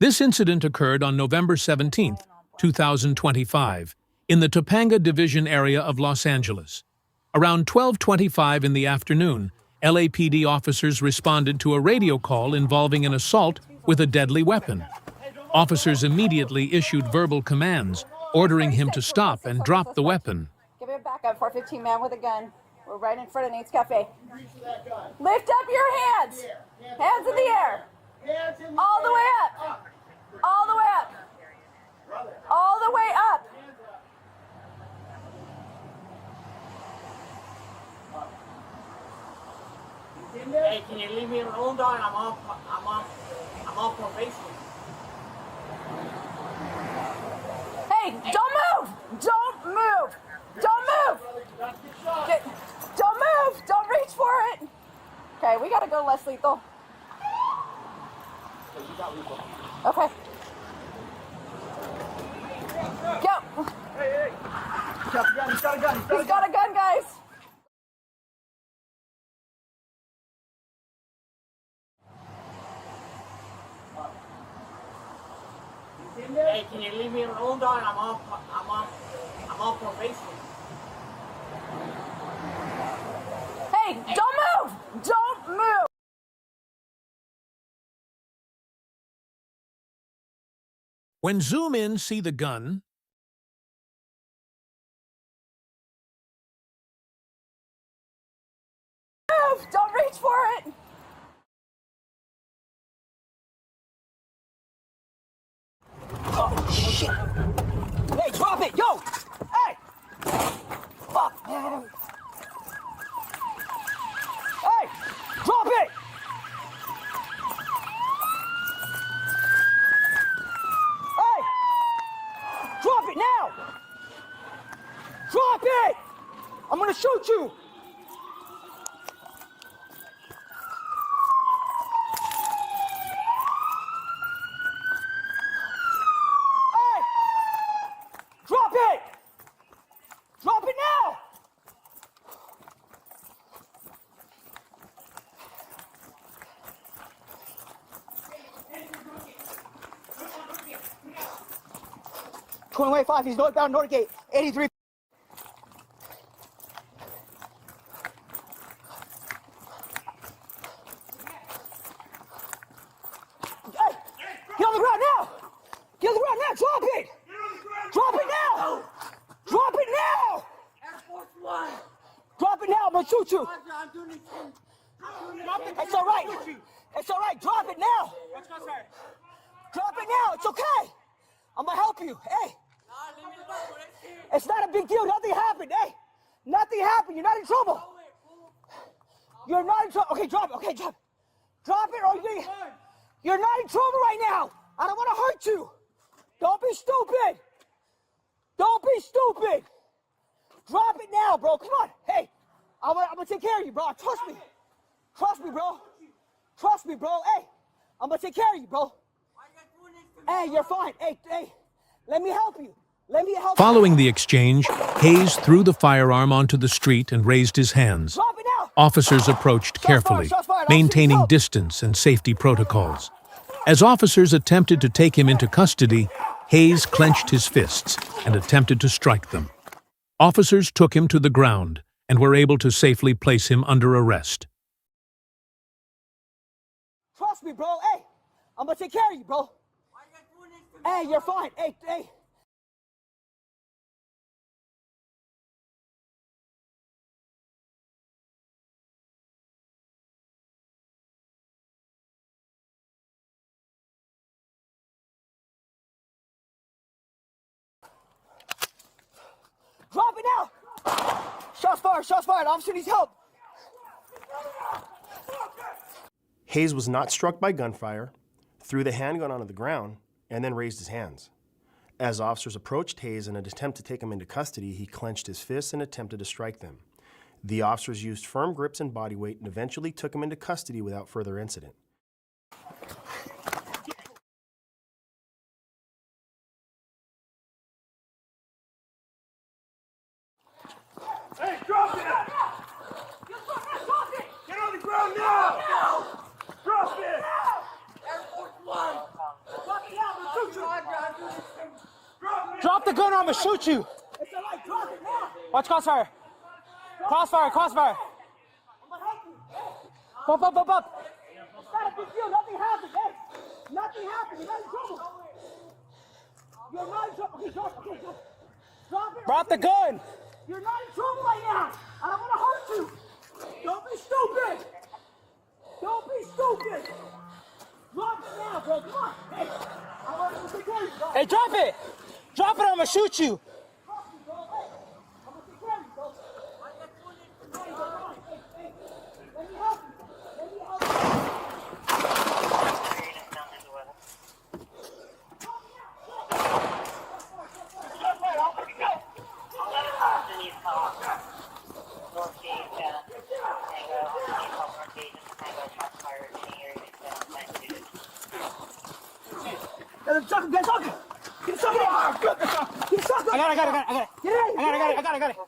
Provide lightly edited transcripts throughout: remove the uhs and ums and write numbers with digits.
This incident occurred on November 17, 2025, in the Topanga Division area of Los Angeles. Around 12:25 in the afternoon, LAPD officers responded to a radio call involving an assault with a deadly weapon. Officers immediately issued verbal commands, ordering him to stop and drop the weapon. Give me a backup, 415 man with a gun. We're right in front of Nate's Cafe. Lift up your hands! Hands in the air! All the way up! All the way up! All the way up! Hey, can you leave me alone, dog? I'm on probation. Hey, don't move! Don't move! Don't move! Don't move! Don't reach for it! Okay, we gotta go less lethal. Okay. Go! Hey! He's got a gun, he's got a gun, He's got a gun, guys! Hey, can you leave me alone, dog? I'm on probation. Hey, don't move! Don't move! When zoom in, see the gun. Move! Don't reach for it! Oh, shit! Hey, drop it! Yo! Hey! Fuck, man! Hey! Drop it! Hey! Drop it now! Drop it! I'm gonna shoot you! Drop it! Drop it now! Way 5, he's northbound Northgate, 83. Hey! Get on the ground now! Get on the ground now! Drop it! Drop it now! Drop it now! Air Force One! Drop it now! I'm gonna shoot you! I'm doing this thing. It's all right! It's all right! Drop it now! Let's go, sir. Drop it now! It's okay! I'm gonna help you! Hey! It's not a big deal. Nothing happened. Hey, nothing happened. You're not in trouble. You're not in trouble. Okay, drop it. Okay, drop it. Drop it or you're not in trouble right now. I don't want to hurt you. Don't be stupid. Don't be stupid. Drop it now, bro. Come on. Hey, I'm gonna take care of you, bro. Trust me. Trust me, bro. Trust me, bro. Hey, I'm gonna take care of you, bro. Hey, you're fine. Hey, let me help you. Following the exchange, Hayes threw the firearm onto the street and raised his hands. Drop it now. Officers approached carefully, maintaining distance and safety protocols. As officers attempted to take him into custody, Hayes clenched his fists and attempted to strike them. Officers took him to the ground and were able to safely place him under arrest. Trust me, bro. Hey, I'm gonna take care of you, bro. Hey, you're fine. Hey. Drop it now! Shots fired, officer needs help! Hayes was not struck by gunfire, threw the handgun onto the ground, and then raised his hands. As officers approached Hayes in an attempt to take him into custody, he clenched his fists and attempted to strike them. The officers used firm grips and body weight and eventually took him into custody without further incident. Hey, drop it! Get on the ground now! Drop it! Air Force One! Drop the gun or I'm gonna shoot you. It's all right, drop it now. Watch crossfire. Crossfire, crossfire. I'm gonna help you. Hey, Bump, bump, bump, bump. it's not a big deal. Nothing happened. Hey, nothing happened. You're not in trouble. You're not in trouble. Okay, drop. Okay, drop. Drop it. Drop the gun. You're not in trouble right now. I don't want to hurt you. Don't be stupid. Don't be stupid. Drop it now, bro. Come on. Hey, I want you to take care of you, bro. Hey, drop it. Drop it or I'm gonna shoot you. Drop it, bro. Hey, I'm gonna take care of you, bro. Hey, bro, come on. Hey, let me help you. Let me help you. Get the truck, get the truck! Get the truck! Get the truck! I got it. Get out of here! Get it. Get out of here!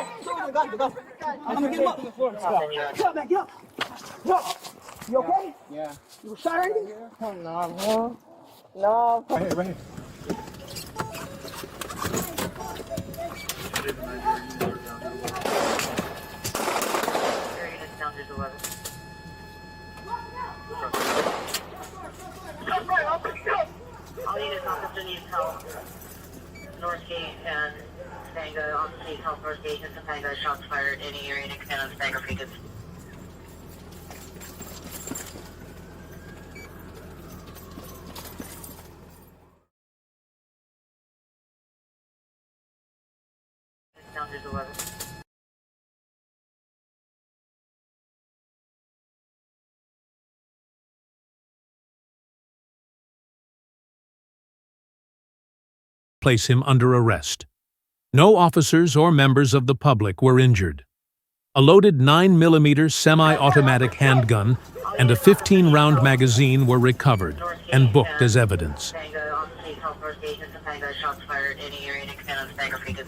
I'm gonna get him up. Get up, man, get up. Get up. You okay? Yeah. You were shot or anything? No, bro. No. Right here. All units officer needs help. Northgate and Topanga on the Health Northgate and Topanga shots fired in the area and expand on Topanga Creek. Down to 11. Place him under arrest. No officers or members of the public were injured. A loaded 9mm semi-automatic handgun and a 15-round magazine were recovered and booked as evidence. Topanga on the Health Northgate and Topanga shots fired in the area and expand on Topanga Creek.